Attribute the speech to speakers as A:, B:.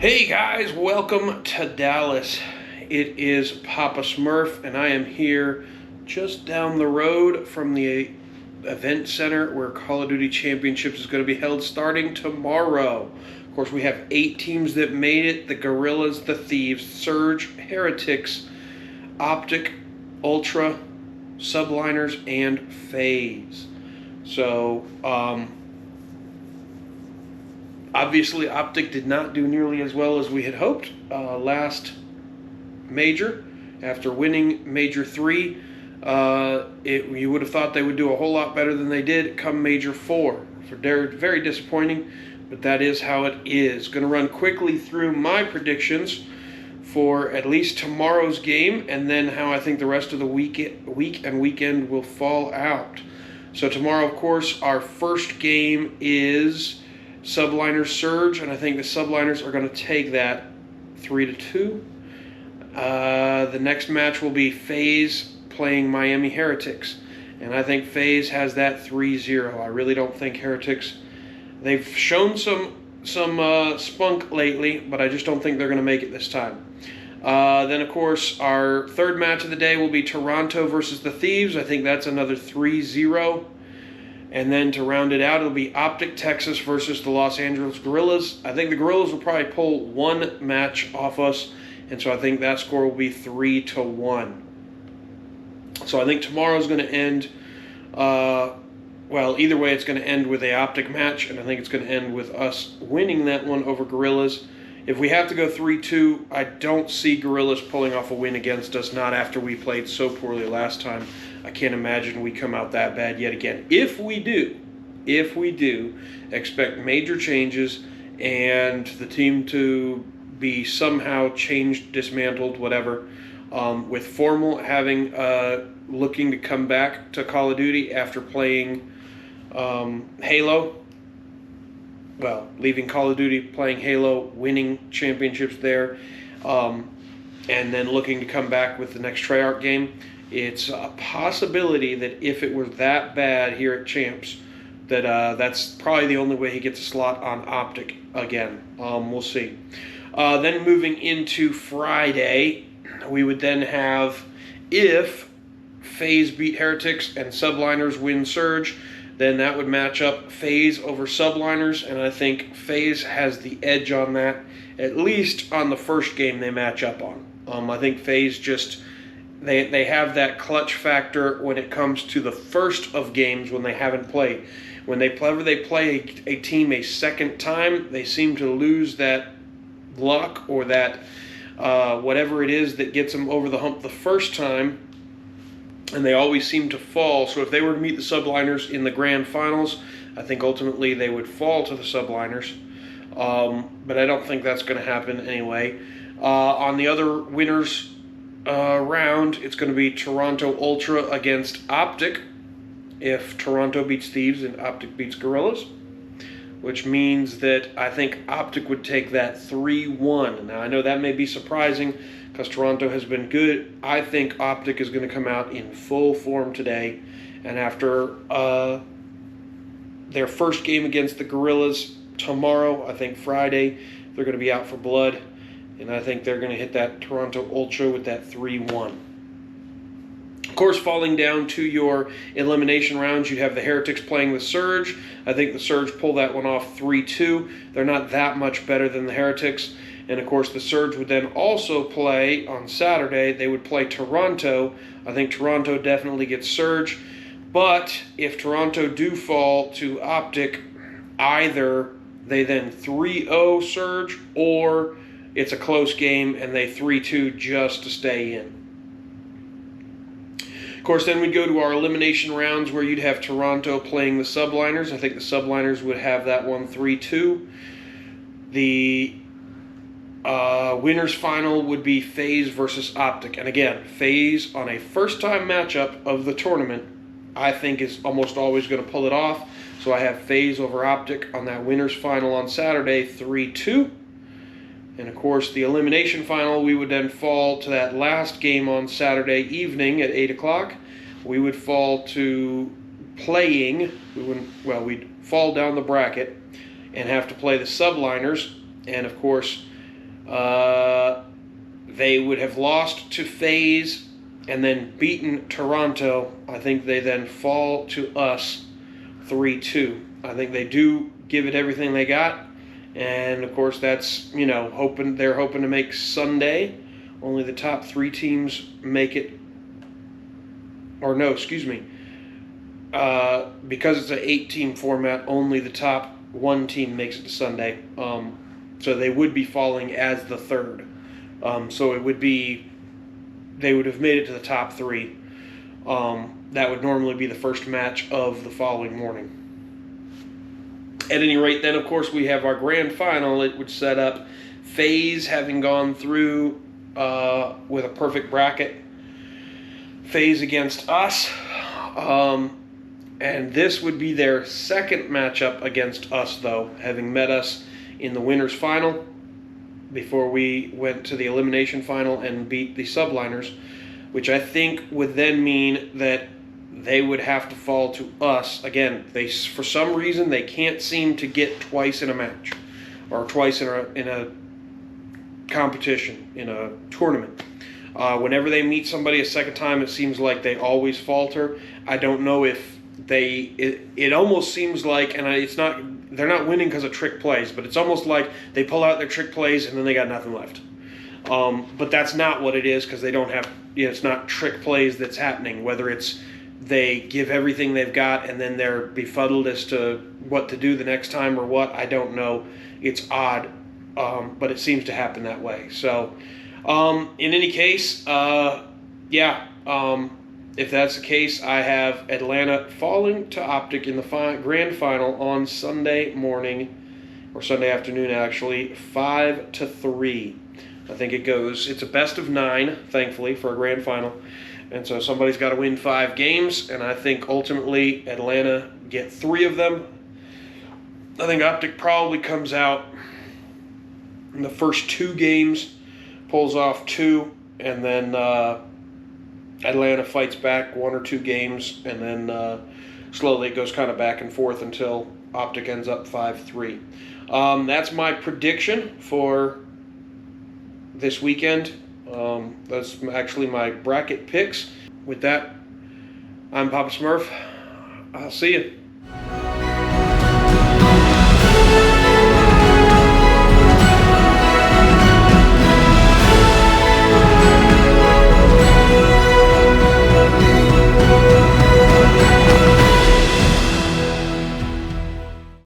A: Hey guys, welcome to Dallas. It is Papa Smurf, and I am here just down the road from the event center where Call of Duty Championships is going to be held starting tomorrow. Of course, we have 8 teams that made it: the Guerrillas, the Thieves, Surge, Heretics, Optic, Ultra, Subliners, and FaZe. So, obviously, Optic did not do nearly as well as we had hoped last Major. After winning Major 3, you would have thought they would do a whole lot better than they did come Major 4. They're very disappointing, but that is how it is. Going to run quickly through my predictions for at least tomorrow's game, and then how I think the rest of the week and weekend will fall out. So tomorrow, of course, our first game is Subliners Surge, and I think the Subliners are going to take that 3-2. The next match will be FaZe playing Miami Heretics, and I think FaZe has that 3-0. I really don't think Heretics, they've shown some spunk lately, but I just don't think they're going to make it this time. Then, of course, our third match of the day will be Toronto versus the Thieves. I think that's another 3-0. And then to round it out, it'll be Optic Texas versus the Los Angeles Guerrillas. I think the Guerrillas will probably pull one match off us, and so I think that score will be 3-1. So I think tomorrow's going to end, either way, it's going to end with a Optic match, and I think it's going to end with us winning that one over Guerrillas. If we have to go 3-2, I don't see Guerrillas pulling off a win against us, not after we played so poorly last time. I can't imagine we come out that bad yet again. If we do, expect major changes and the team to be somehow changed, dismantled, whatever, with Formal having looking to come back to Call of Duty after playing Halo. Well, leaving Call of Duty, playing Halo, winning championships there, and then looking to come back with the next Treyarch game. It's a possibility that if it were that bad here at Champs, that that's probably the only way he gets a slot on Optic again. We'll see. Then moving into Friday, we would then have, if FaZe beat Heretics and Subliners win Surge, then that would match up FaZe over Subliners, and I think FaZe has the edge on that, at least on the first game they match up on. I think FaZe just, they have that clutch factor when it comes to the first of games when they haven't played. Whenever they play a team a second time, they seem to lose that luck or that whatever it is that gets them over the hump the first time, and they always seem to fall. So if they were to meet the Subliners in the grand finals, I think ultimately they would fall to the Subliners. But I don't think that's going to happen anyway. On the other winners round, it's going to be Toronto Ultra against Optic. If Toronto beats Thieves and Optic beats Guerrillas, which means that I think Optic would take that 3-1. Now, I know that may be surprising because Toronto has been good. I think Optic is going to come out in full form today, and after their first game against the Guerrillas tomorrow, I think Friday, they're going to be out for blood, and I think they're going to hit that Toronto Ultra with that 3-1. Of course, falling down to your elimination rounds, you have the Heretics playing the Surge. I think the Surge pull that one off 3-2. They're not that much better than the Heretics. And, of course, the Surge would then also play on Saturday. They would play Toronto. I think Toronto definitely gets Surge. But if Toronto do fall to Optic, either they then 3-0 Surge, or it's a close game and they 3-2 just to stay in. Of course, then we'd go to our elimination rounds where you'd have Toronto playing the Subliners. I think the Subliners would have that one 3-2. The winners final would be FaZe versus Optic. And again, FaZe on a first-time matchup of the tournament, I think is almost always going to pull it off. So I have FaZe over Optic on that winners final on Saturday, 3-2. And, of course, the elimination final, we would then fall to that last game on Saturday evening at 8 o'clock. We would fall to playing, we'd fall down the bracket and have to play the Subliners. And, of course, They would have lost to FaZe and then beaten Toronto. I think they then fall to us 3-2. I think they do give it everything they got. And of course, that's, they're hoping to make Sunday. Only the top 3 teams make it. Or no, excuse me. Because it's an 8-team format, only the top 1 team makes it to Sunday. So they would be falling as the 3rd. So it would be, they would have made it to the top 3. That would normally be the first match of the following morning. At any rate, then, of course, we have our grand final. It would set up FaZe having gone through with a perfect bracket. FaZe against us. And this would be their second matchup against us, though, having met us in the winners' final before we went to the elimination final and beat the Subliners, which I think would then mean that they would have to fall to us. Again, for some reason, they can't seem to get twice in a match or twice in a competition, in a tournament. Whenever they meet somebody a second time, it seems like they always falter. I don't know if it almost seems like, and they're not winning because of trick plays, but it's almost like they pull out their trick plays and then they got nothing left. But that's not what it is, because they don't have, it's not trick plays that's happening, whether it's they give everything they've got and then they're befuddled as to what to do the next time or what, I don't know. It's odd, but it seems to happen that way. So, in any case, if that's the case, I have Atlanta falling to Optic in the grand final on Sunday morning, or Sunday afternoon actually, 5-3. I think it's a best of 9, thankfully, for a grand final. And so somebody's got to win 5 games, and I think ultimately Atlanta get 3 of them. I think Optic probably comes out in the first 2 games, pulls off 2, and then Atlanta fights back 1 or 2 games, and then slowly it goes kind of back and forth until Optic ends up 5-3. That's my prediction for this weekend. That's actually my bracket picks. With that, I'm Papa Smurf. I'll see you.